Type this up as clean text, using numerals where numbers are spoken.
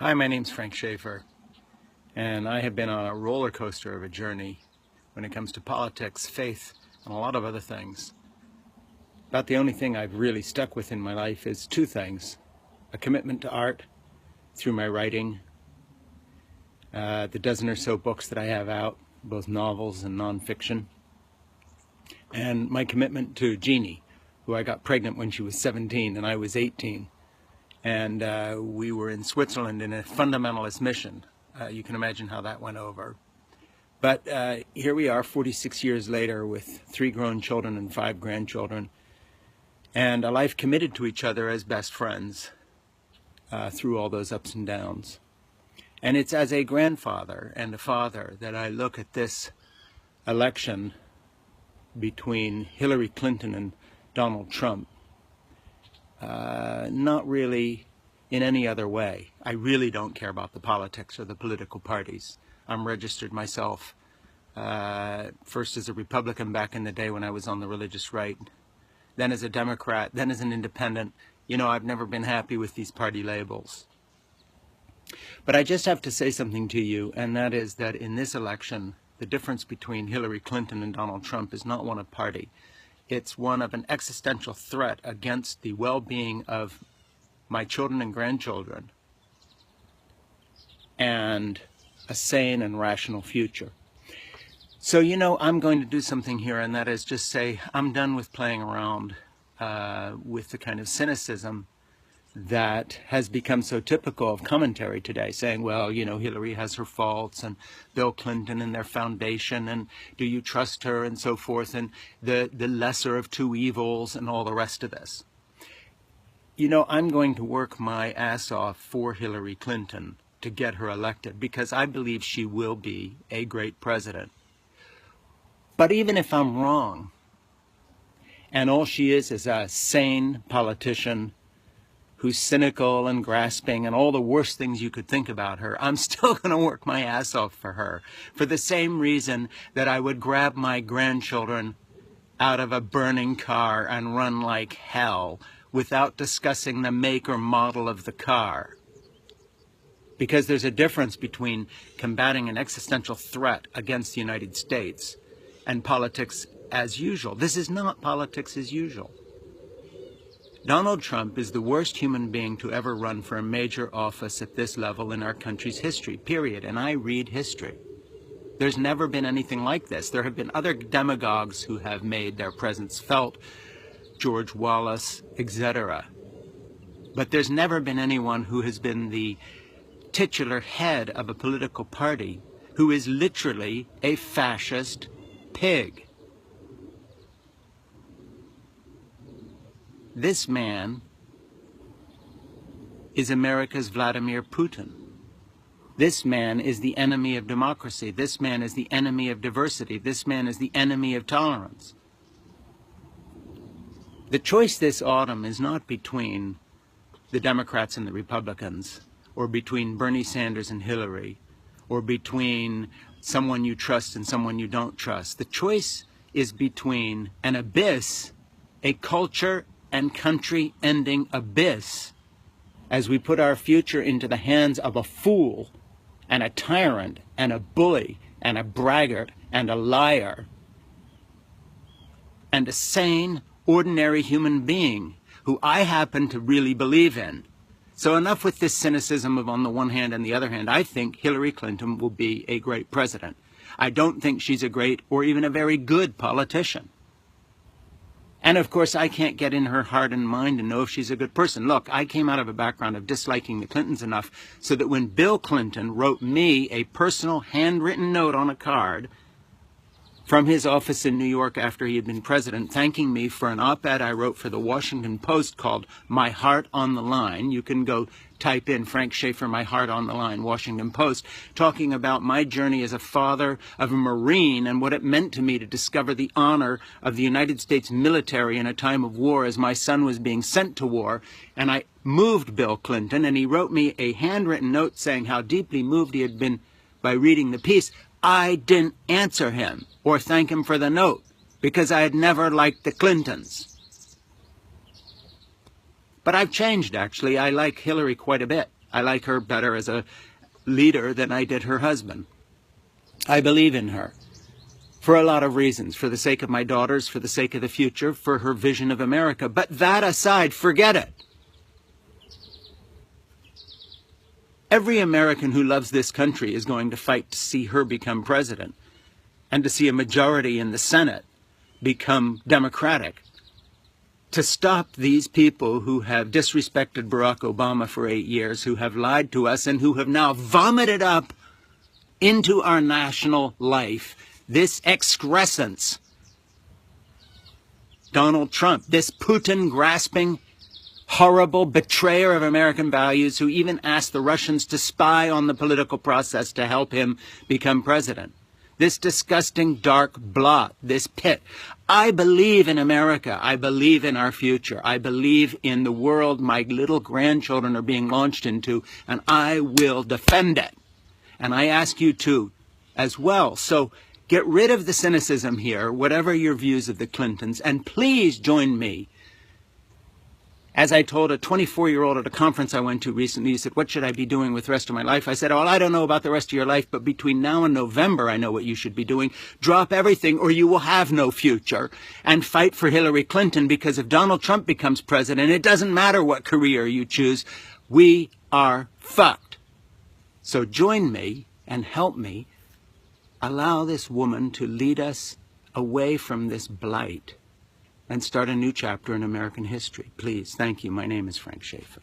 Hi, my name's Frank Schaefer, and I have been on a roller coaster of a journey when it comes to politics, faith, and a lot of other things. About the only thing I've really stuck with in my life is two things: a commitment to art through my writing, the dozen or so books that I have out, both novels and nonfiction, and my commitment to Jeannie, who I got pregnant when she was 17 and I was 18. And we were in Switzerland in a fundamentalist mission. You can imagine how that went over. But here we are 46 years later with 3 grown children and 5 grandchildren, and a life committed to each other as best friends through all those ups and downs. And it's as a grandfather and a father that I look at this election between Hillary Clinton and Donald Trump. Not really in any other way. I really don't care about the politics or the political parties. I'm registered myself, first as a Republican back in the day when I was on the religious right, then as a Democrat, then as an independent. You know, I've never been happy with these party labels. But I just have to say something to you, and that is that in this election, the difference between Hillary Clinton and Donald Trump is not one of party. It's one of an existential threat against the well-being of my children and grandchildren and a sane and rational future. So, you know, I'm going to do something here, and that is just say I'm done with playing around with the kind of cynicism that has become so typical of commentary today, saying, well, you know, Hillary has her faults, and Bill Clinton and their foundation, and do you trust her, and so forth, and the lesser of two evils, and all the rest of this. You know, I'm going to work my ass off for Hillary Clinton to get her elected, because I believe she will be a great president. But even if I'm wrong, and all she is a sane politician who's cynical and grasping and all the worst things you could think about her, I'm still going to work my ass off for her, for the same reason that I would grab my grandchildren out of a burning car and run like hell without discussing the make or model of the car. Because there's a difference between combating an existential threat against the United States and politics as usual. This is not politics as usual. Donald Trump is the worst human being to ever run for a major office at this level in our country's history, period. And I read history. There's never been anything like this. There have been other demagogues who have made their presence felt, George Wallace, etc. But there's never been anyone who has been the titular head of a political party who is literally a fascist pig. This man is America's Vladimir Putin. This man is the enemy of democracy. This man is the enemy of diversity. This man is the enemy of tolerance. The choice this autumn is not between the Democrats and the Republicans, or between Bernie Sanders and Hillary, or between someone you trust and someone you don't trust. The choice is between an abyss, a culture and country-ending abyss, as we put our future into the hands of a fool and a tyrant and a bully and a braggart and a liar, and a sane, ordinary human being who I happen to really believe in. So enough with this cynicism of on the one hand and the other hand. I think Hillary Clinton will be a great president. I don't think she's a great or even a very good politician. And of course, I can't get in her heart and mind and know if she's a good person. Look, I came out of a background of disliking the Clintons enough so that when Bill Clinton wrote me a personal handwritten note on a card from his office in New York after he had been president, thanking me for an op-ed I wrote for the Washington Post called My Heart on the Line. You can go type in Frank Schaefer, My Heart on the Line, Washington Post, talking about my journey as a father of a Marine and what it meant to me to discover the honor of the United States military in a time of war as my son was being sent to war. And I moved Bill Clinton, and he wrote me a handwritten note saying how deeply moved he had been by reading the piece. I didn't answer him or thank him for the note because I had never liked the Clintons. But I've changed, actually. I like Hillary quite a bit. I like her better as a leader than I did her husband. I believe in her for a lot of reasons, for the sake of my daughters, for the sake of the future, for her vision of America. But that aside, forget it. Every American who loves this country is going to fight to see her become president and to see a majority in the Senate become Democratic, to stop these people who have disrespected Barack Obama for 8 years, who have lied to us, and who have now vomited up into our national life this excrescence. Donald Trump, this Putin-grasping, horrible betrayer of American values, who even asked the Russians to spy on the political process to help him become president. This disgusting dark blot, this pit. I believe in America. I believe in our future. I believe in the world my little grandchildren are being launched into, and I will defend it. And I ask you to as well. So get rid of the cynicism here, whatever your views of the Clintons, and please join me. As I told a 24-year-old at a conference I went to recently, he said, what should I be doing with the rest of my life? I said, well, I don't know about the rest of your life, but between now and November, I know what you should be doing. Drop everything or you will have no future, and fight for Hillary Clinton, because if Donald Trump becomes president, it doesn't matter what career you choose. We are fucked. So join me and help me allow this woman to lead us away from this blight and start a new chapter in American history. Please, thank you. My name is Frank Schaeffer.